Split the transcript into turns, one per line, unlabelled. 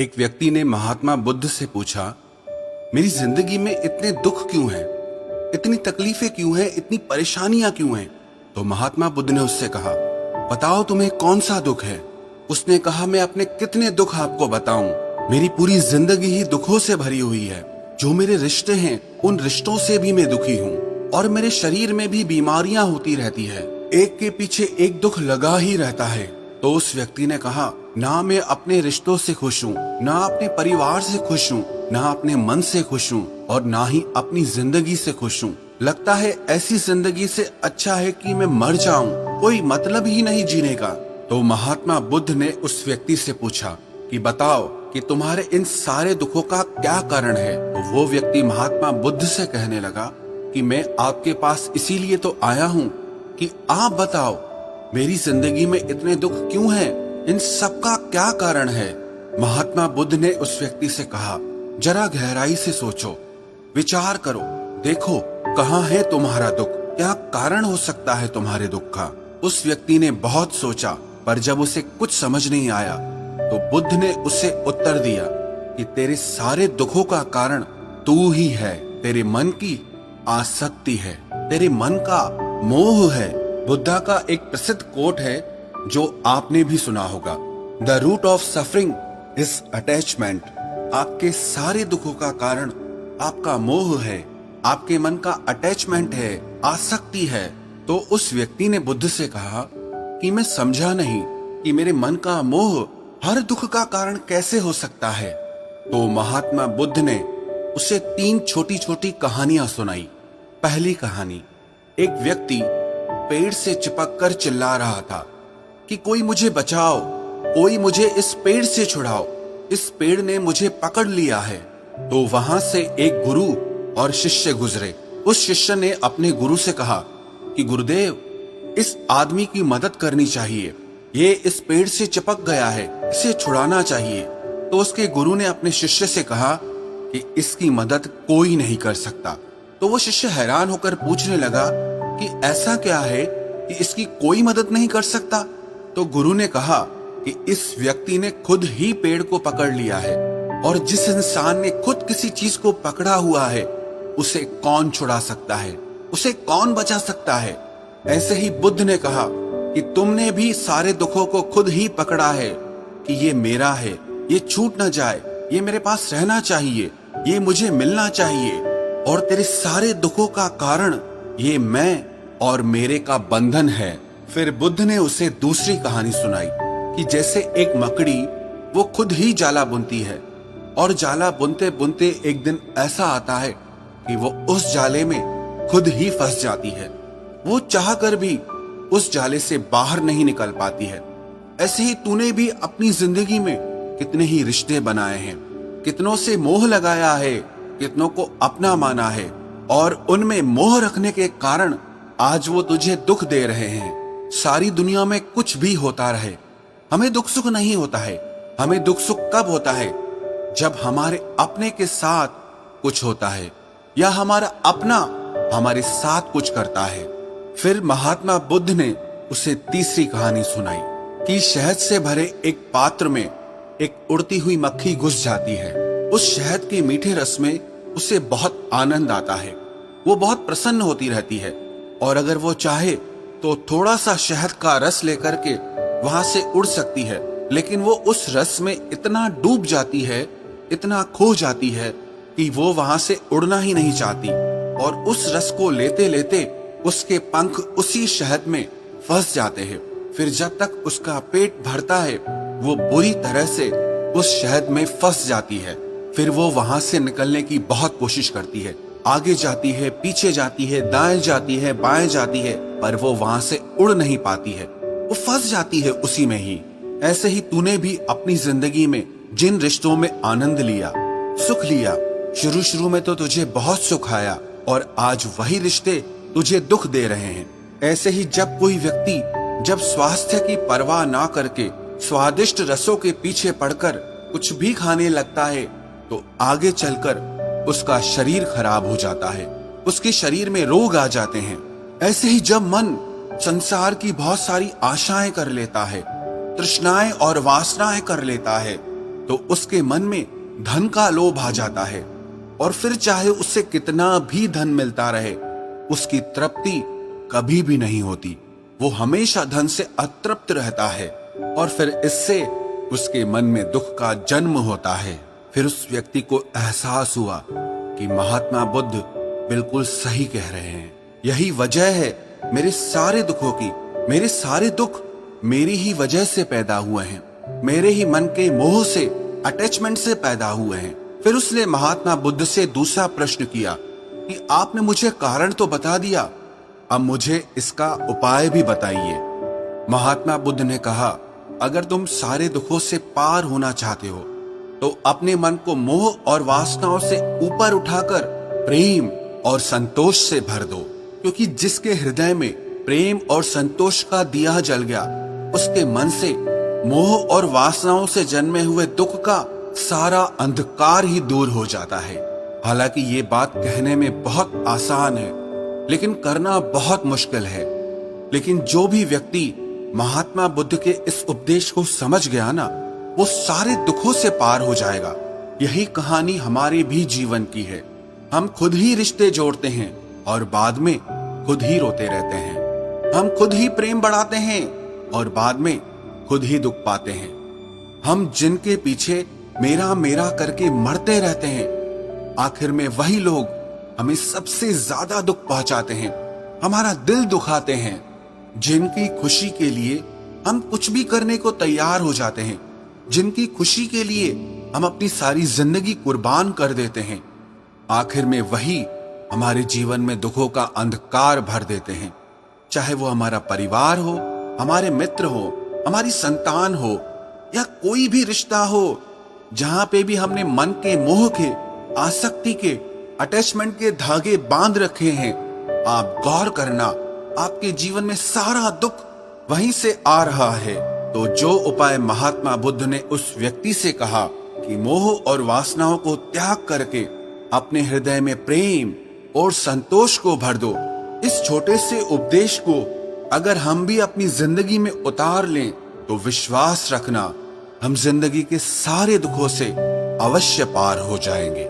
एक व्यक्ति ने महात्मा बुद्ध से पूछा, मेरी जिंदगी में इतने दुख क्यों हैं? इतनी तकलीफें क्यों हैं? इतनी परेशानियां क्यों हैं? तो महात्मा बुद्ध ने उससे कहा, बताओ तुम्हें कौन सा दुख है? उसने कहा, मैं अपने कितने दुख आपको बताऊं? मेरी पूरी जिंदगी ही दुखों से भरी हुई है। जो मेरे रिश्ते हैं उन रिश्तों से भी मैं दुखी हूँ और मेरे शरीर में भी बीमारियां होती रहती है। एक के पीछे एक दुख लगा ही रहता है। तो उस व्यक्ति ने कहा, ना मैं अपने रिश्तों से खुश हूँ, ना अपने परिवार से खुश हूँ, ना अपने मन से खुश हूँ और ना ही अपनी जिंदगी से खुश हूँ। लगता है ऐसी जिंदगी से अच्छा है कि मैं मर जाऊं, कोई मतलब ही नहीं जीने का। तो महात्मा बुद्ध ने उस व्यक्ति से पूछा कि बताओ कि तुम्हारे इन सारे दुखों का क्या कारण है? तो वो व्यक्ति महात्मा बुद्ध से कहने लगा कि मैं आपके पास इसीलिए तो आया हूँ कि आप बताओ मेरी जिंदगी में इतने दुख क्यों हैं? इन सब का क्या कारण है? महात्मा बुद्ध ने उस व्यक्ति से कहा, जरा गहराई से सोचो, विचार करो, देखो कहाँ है तुम्हारा दुख? क्या कारण हो सकता है तुम्हारे दुख का? उस व्यक्ति ने बहुत सोचा, पर जब उसे कुछ समझ नहीं आया तो बुद्ध ने उसे उत्तर दिया कि तेरे सारे दुखों का कारण तू ही है। तेरे मन की आसक्ति है, तेरे मन का मोह है। बुद्धा का एक प्रसिद्ध कोट है जो आपने भी सुना होगा, the root of suffering is attachment. आपके सारे दुखों का कारण आपका मोह है, आपके मन का अटैचमेंट है, आसक्ति है। तो उस व्यक्ति ने बुद्ध से कहा कि मैं समझा नहीं कि मेरे मन का मोह हर दुख का कारण कैसे हो सकता है। तो महात्मा बुद्ध ने उसे 3 छोटी छोटी कहानियां सुनाई। पहली कहानी, एक व्यक्ति पेड़ से चिपक कर चिल्ला रहा था कि कोई मुझे बचाओ, कोई मुझे इस पेड़ से छुड़ाओ, इस पेड़ ने मुझे पकड़ लिया है। तो वहां से एक गुरु और शिष्य गुजरे। उस शिष्य ने अपने गुरु से कहा कि गुरुदेव, इस आदमी की मदद करनी चाहिए, ये इस पेड़ से चिपक गया है, इसे छुड़ाना चाहिए। तो उसके गुरु ने अपने शिष्य से कहा कि इसकी मदद कोई नहीं कर सकता। तो वो शिष्य हैरान होकर पूछने लगा कि ऐसा क्या है कि इसकी कोई मदद नहीं कर सकता? तो गुरु ने कहा कि इस व्यक्ति ने खुद ही पेड़ को पकड़ लिया है, और जिस इंसान ने खुद किसी चीज को पकड़ा हुआ है उसे कौन छुड़ा सकता है, उसे कौन बचा सकता है? ऐसे ही बुद्ध ने कहा कि तुमने भी सारे दुखों को खुद ही पकड़ा है कि ये मेरा है, ये छूट ना जाए, ये मेरे पास रहना चाहिए, ये मुझे मिलना चाहिए, और तेरे सारे दुखों का कारण ये मैं और मेरे का बंधन है। फिर बुद्ध ने उसे दूसरी कहानी सुनाई कि जैसे एक मकड़ी वो खुद ही जाला बुनती है, और जाला बुनते बुनते एक दिन ऐसा आता है कि वो उस जाले में खुद ही फंस जाती है। वो चाहकर भी उस जाले से बाहर नहीं निकल पाती है। ऐसे ही तूने भी अपनी जिंदगी में कितने ही रिश्ते बनाए हैं, कितनों से मोह लगाया है, कितनों को अपना माना है, और उनमें मोह रखने के कारण आज वो तुझे दुख दे रहे हैं। सारी दुनिया में कुछ भी होता रहे, हमें दुख सुख नहीं होता है। हमें दुख सुख कब होता है? जब हमारे अपने के साथ कुछ होता है, या हमारा अपना हमारे साथ कुछ करता है। फिर महात्मा बुद्ध ने उसे तीसरी कहानी सुनाई कि शहद से भरे एक पात्र में एक उड़ती हुई मक्खी घुस जाती है। उस शहद के मीठे रस में उसे बहुत आनंद आता है, वो बहुत प्रसन्न होती रहती है, और अगर वो चाहे तो थोड़ा सा शहद का रस लेकर के वहां से उड़ सकती है। लेकिन वो उस रस में इतना डूब जाती है, इतना खो जाती है कि वो वहां से उड़ना ही नहीं चाहती, और उस रस को लेते लेते उसके पंख उसी शहद में फंस जाते हैं। फिर जब तक उसका पेट भरता है वो बुरी तरह से उस शहद में फंस जाती है। फिर वो वहां से निकलने की बहुत कोशिश करती है, आगे जाती है, पीछे जाती है, दाएं जाती है, बाएं जाती है, पर वो वहां से उड़ नहीं पाती है, वो फंस जाती है उसी में ही। ऐसे ही तूने भी अपनी जिंदगी में जिन रिश्तों में आनंद लिया, सुख लिया, शुरू शुरू में तो तुझे बहुत सुख आया, और आज वही रिश्ते तुझे दुख दे रहे हैं। ऐसे ही जब कोई व्यक्ति जब स्वास्थ्य की परवाह ना करके स्वादिष्ट रसों के पीछे पड़कर कुछ भी खाने लगता है तो आगे चलकर उसका शरीर खराब हो जाता है, उसके शरीर में रोग आ जाते हैं। ऐसे ही जब मन संसार की बहुत सारी आशाएं कर लेता है, तृष्णाएं और वासनाएं कर लेता है, तो उसके मन में धन का लोभ आ जाता है और फिर चाहे उससे कितना भी धन मिलता रहे, उसकी तृप्ति कभी भी नहीं होती। वो हमेशा धन से अतृप्त रहता है और फिर इससे उसके मन में दुख का जन्म होता है। फिर उस व्यक्ति को एहसास हुआ कि महात्मा बुद्ध बिल्कुल सही कह रहे हैं। यही वजह है मेरे सारे दुखों की। मेरे सारे दुख मेरी ही वजह से पैदा हुए हैं, मेरे ही मन के मोह से, अटैचमेंट से पैदा हुए हैं। फिर उसने महात्मा बुद्ध से दूसरा प्रश्न किया कि आपने मुझे कारण तो बता दिया, अब मुझे इसका उपाय भी बताइए। महात्मा बुद्ध ने कहा, अगर तुम सारे दुखों से पार होना चाहते हो तो अपने मन को मोह और वासनाओं से ऊपर उठाकर प्रेम और संतोष से भर दो, क्योंकि जिसके हृदय में प्रेम और संतोष का दिया जल गया, उसके मन से मोह और वासनाओं से जन्मे हुए दुख का सारा अंधकार ही दूर हो जाता है। हालांकि ये बात कहने में बहुत आसान है, लेकिन करना बहुत मुश्किल है। लेकिन जो भी व्यक्ति महात्मा बुद्ध के इस उपदेश को समझ गया ना, वो सारे दुखों से पार हो जाएगा। यही कहानी हमारे भी जीवन की है। हम खुद ही रिश्ते जोड़ते हैं और बाद में खुद ही रोते रहते हैं। हम खुद ही प्रेम बढ़ाते हैं और बाद में खुद ही दुख पाते हैं। हम जिनके पीछे मेरा मेरा करके मरते रहते हैं, आखिर में वही लोग हमें सबसे ज्यादा दुख पहुंचाते हैं, हमारा दिल दुखाते हैं। जिनकी खुशी के लिए हम कुछ भी करने को तैयार हो जाते हैं, जिनकी खुशी के लिए हम अपनी सारी जिंदगी कुर्बान कर देते हैं, आखिर में वही हमारे जीवन में दुखों का अंधकार भर देते हैं। चाहे वो हमारा परिवार हो, हमारे मित्र हो, हमारी संतान हो या कोई भी रिश्ता हो, जहां पे भी हमने मन के मोह के, आसक्ति के, अटैचमेंट के धागे बांध रखे हैं, आप गौर करना, आपके जीवन में सारा दुख वहीं से आ रहा है। तो जो उपाय महात्मा बुद्ध ने उस व्यक्ति से कहा कि मोह और वासनाओं को त्याग करके अपने हृदय में प्रेम और संतोष को भर दो, इस छोटे से उपदेश को अगर हम भी अपनी जिंदगी में उतार लें तो विश्वास रखना, हम जिंदगी के सारे दुखों से अवश्य पार हो जाएंगे।